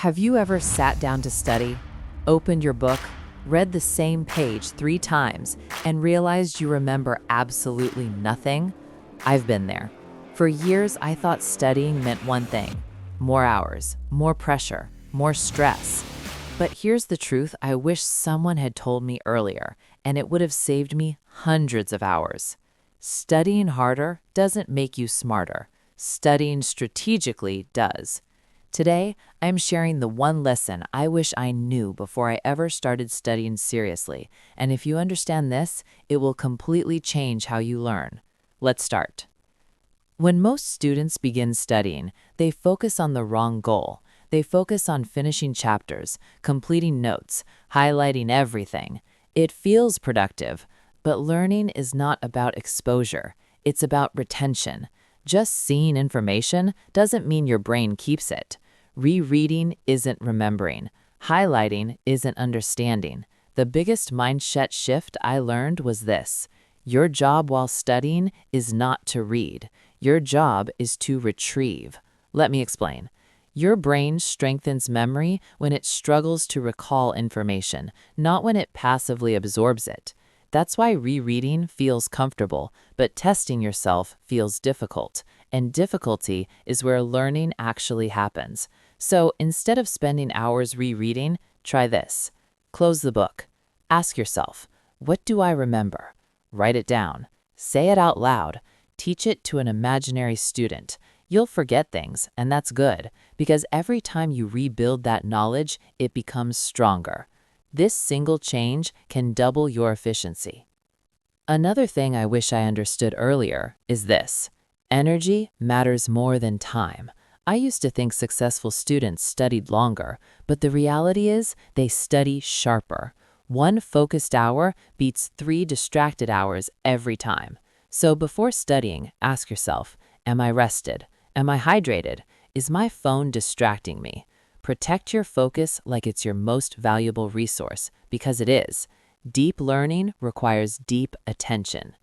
Have you ever sat down to study, opened your book, read the same page 3 times, and realized you remember absolutely nothing? I've been there. For years, I thought studying meant one thing: more hours, more pressure, more stress. But here's the truth I wish someone had told me earlier, and it would have saved me hundreds of hours. Studying harder doesn't make you smarter. Studying strategically does. Today, I'm sharing the one lesson I wish I knew before I ever started studying seriously, and if you understand this, it will completely change how you learn. Let's start. When most students begin studying, they focus on the wrong goal. They focus on finishing chapters, completing notes, highlighting everything. It feels productive, but learning is not about exposure. It's about retention. Just seeing information doesn't mean your brain keeps it. Rereading isn't remembering. Highlighting isn't understanding. The biggest mindset shift I learned was this: your job while studying is not to read. Your job is to retrieve. Let me explain. Your brain strengthens memory when it struggles to recall information, not when it passively absorbs it. That's why rereading feels comfortable, but testing yourself feels difficult. And difficulty is where learning actually happens. So instead of spending hours rereading, try this. Close the book. Ask yourself, what do I remember? Write it down. Say it out loud. Teach it to an imaginary student. You'll forget things, and that's good, because every time you rebuild that knowledge, it becomes stronger. This single change can double your efficiency. Another thing I wish I understood earlier is this: energy matters more than time. I used to think successful students studied longer, but the reality is they study sharper. One focused hour beats 3 distracted hours every time. So before studying, ask yourself, am I rested? Am I hydrated? Is my phone distracting me? Protect your focus like it's your most valuable resource, because it is. Deep learning requires deep attention.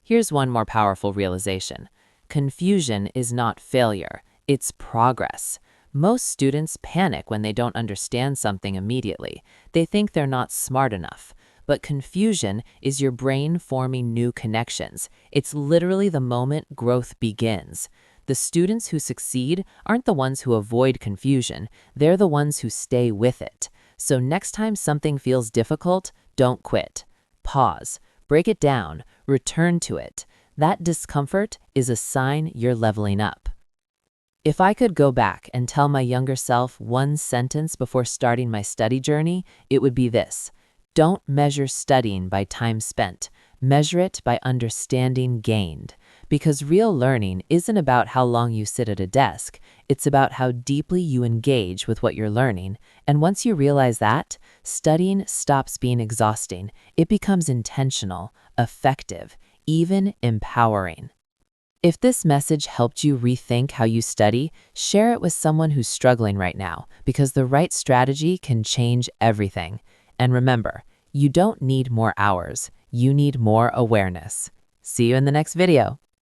Here's one more powerful realization. Confusion is not failure, it's progress. Most students panic when they don't understand something immediately. They think they're not smart enough. But confusion is your brain forming new connections. It's literally the moment growth begins. The students who succeed aren't the ones who avoid confusion. They're the ones who stay with it. So next time something feels difficult, don't quit. Pause, break it down, return to it. That discomfort is a sign you're leveling up. If I could go back and tell my younger self one sentence before starting my study journey, it would be this: don't measure studying by time spent. Measure it by understanding gained. Because real learning isn't about how long you sit at a desk. It's about how deeply you engage with what you're learning. And once you realize that, studying stops being exhausting. It becomes intentional, effective, even empowering. If this message helped you rethink how you study, share it with someone who's struggling right now, because the right strategy can change everything. And remember, you don't need more hours. You need more awareness. See you in the next video.